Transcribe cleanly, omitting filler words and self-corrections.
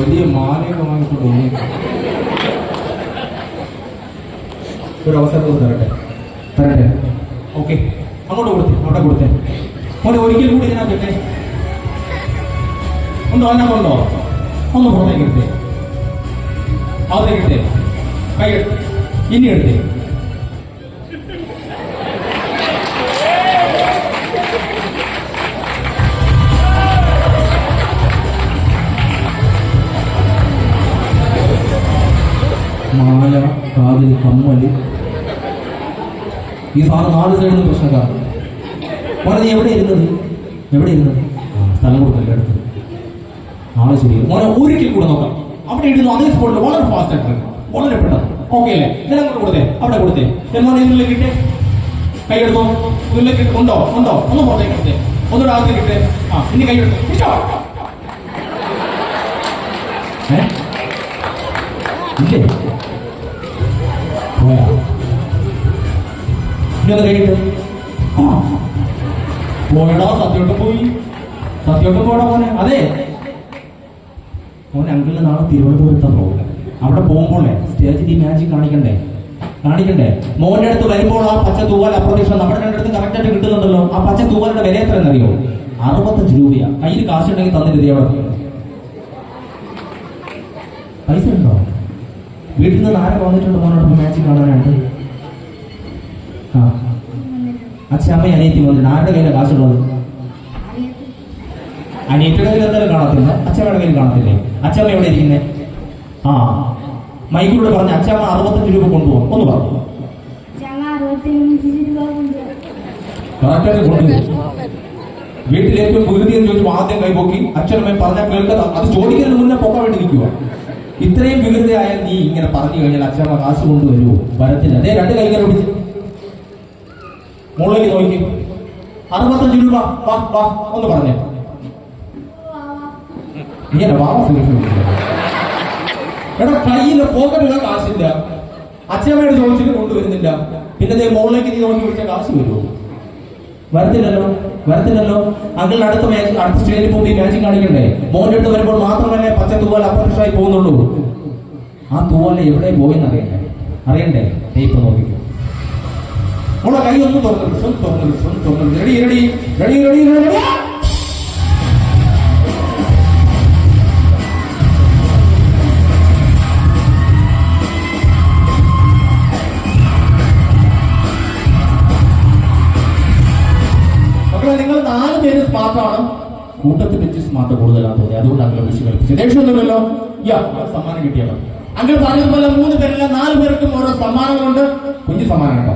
വലിയ മാലയൊക്കെ വാങ്ങിക്കൊണ്ട് തോന്നി ഒരു അവസരം തരട്ടെ തരട്ടെ. ഓക്കെ, അങ്ങോട്ട് കൊടുത്തേ, അവിടെ കൊടുത്തേ. മോനെ ഒരിക്കൽ കൂടി ഇതിനകത്തെ ഉണ്ടോ? അതിനകത്തുണ്ടോ? ഒന്ന് പുറത്തേക്ക് എടുത്തേ, അകത്തേക്ക് എടുത്തേ, കൈ ഇനി എടുത്തേ. മാല, കാതിൽ കമ്മല്. ഈ സാധനം 4 സൈഡിൽ നിന്ന് പ്രശ്നക്കാരൻ. മോനെ നീ എവിടെ ഇരുന്നത്? എവിടെ ഇരുന്നത്? സ്ഥലം കൊടുക്കല്ലേ അടുത്ത്. നാളെ ശരി. മോനെ ഒരിക്കൽ കൂടെ നോക്കാം. അവിടെ ഇടുന്നു അതേ സ്പോട്ടിൽ വളരെ ഫാസ്റ്റ് ആയിട്ട് വളരെ പെട്ടെന്ന്. ഓക്കെ അല്ലേ? ഇതെല്ലാം കൊണ്ട് കൊടുത്തേ, അവിടെ കൊടുത്തേ. മോനെ ഇതിലേക്ക് ഇട്ടേ, കൈ എടുത്തോ. ഇതിലേക്ക് ഉണ്ടോ? ഉണ്ടോ? ഒന്ന് പുറത്തേക്ക് എടുത്തേ, ഒന്നുകൂടെ അകത്തേക്ക് ഇട്ടേ. ഇനി കൈ എടുത്തേ. ഇല്ലേ പോയാ ഇനി ഒന്ന് കഴിയിട്ട് പോയടാ. സത്യോട്ട് പോയി, സത്യോട്ട് പോയടാ മോനെ. അതെ മോനെ അങ്കിളിന് നാളെ തിരുവനന്തപുരത്താണ് പോകുന്നത്. അവിടെ പോകുമ്പോഴേ സ്റ്റേജിൽ ഈ മാജിക് കാണിക്കണ്ടേ? മോന്റെ അടുത്ത് വരുമ്പോൾ ആ പച്ച തൂവാൽ അപ്രതീക്ഷിതം നമ്മുടെ രണ്ടിടത്ത് കറക്റ്റായിട്ട് കിട്ടുന്നുണ്ടല്ലോ. ആ പച്ച തൂവാലിന്റെ വില എത്ര എന്നറിയോ? 65 രൂപയാ. കയ്യിൽ കാശുണ്ടെങ്കിൽ തന്നിട്ട് അവിടെ പൈസ ഉണ്ടോ? വീട്ടിൽ നിന്ന് ആരൊക്കെ വന്നിട്ടുണ്ട് മോനോടൊപ്പം മാജിക് കാണാനായിട്ട്? അച്ഛമ്മ അനിയത്തി വന്നിട്ട് ആരുടെ കയ്യിലാണ് കാശുള്ളത്? അനിയത്തിയുടെ കയ്യിൽ എന്തായാലും കാണത്തില്ല, അച്ഛമ്മയുടെ കയ്യിൽ കാണത്തില്ലേ? അച്ഛമ്മ എവിടെ ഇരിക്കുന്നേ? മൈക്കിലൂടെ പറഞ്ഞ അച്ഛമ്മ 65 രൂപ കൊണ്ടുപോകും. ഒന്ന് പറഞ്ഞു കറക്റ്റായിട്ട് കൊണ്ടുപോകും. വീട്ടിലേക്കും വികൃതി എന്ന് ചോദിച്ചു ആദ്യം കൈപോക്കി അച്ഛനമ്മയും പറഞ്ഞാൽ കേൾക്കാതെ അത് ചോദിക്കുന്നതിന് മുന്നേ പൊക്കാൻ വേണ്ടി നിൽക്കുക. ഇത്രയും വികൃതിയായാൽ നീ ഇങ്ങനെ പറഞ്ഞു കഴിഞ്ഞാൽ അച്ഛമ്മ കാശ് കൊണ്ടുവരുമോ? വരത്തില്ല. അതേ 2 കൈകൾ പിടിച്ച് മുകളിലേക്ക് നോക്കി. 65 രൂപ. വാ വാ ഒന്ന് പറഞ്ഞേ. ഇങ്ങനെ വാ. എടാ കയ്യിലെ പോക്കറ്റിലുള്ള കാശില്ല, അച്ഛമ്മയോട് ചോദിച്ചിട്ട് കൊണ്ടുവരുന്നില്ല. പിന്നെ മുകളിലേക്ക് നീ നോക്കി വിളിച്ച കാശ് വരുമോ? വരത്തില്ലല്ലോ. അങ്കിളിന് അടുത്ത സ്റ്റേജിൽ പോകുമ്പോൾ ഈ മാജിക് കാണിക്കണ്ടേ? മോന്റെ അടുത്ത് വരുമ്പോൾ മാത്രമല്ലേ പച്ച തൂവാൽ അപ്രത്യക്ഷമായി പോകുന്നുള്ളൂ. ആ തൂവാല എവിടെ പോയെന്ന് അറിയണ്ടേ? ഇപ്പൊ നോക്കിക്കോ. മോളെ കൈ ഒന്ന് തുറന്നു. Ready ready ready ready ready. നിങ്ങൾ 4 പേര് സ്മാർട്ടാണ്, കൂട്ടത്തിൽ വെച്ച് സ്മാർട്ട് കൂടുതലാന്ന് തോന്നി. അതുകൊണ്ട് അങ്കിൾ വിഷയം കളിപ്പിച്ചു. ദേഷ്യമൊന്നുമില്ലല്ലോ. സമ്മാനം കിട്ടിയാൽ മതി. അങ്കിൾ പറഞ്ഞതുപോലെ 3 പേരല്ല 4 പേർക്കും ഓരോ സമ്മാനങ്ങളുണ്ട്. കുഞ്ഞു സമ്മാനം കേട്ടോ.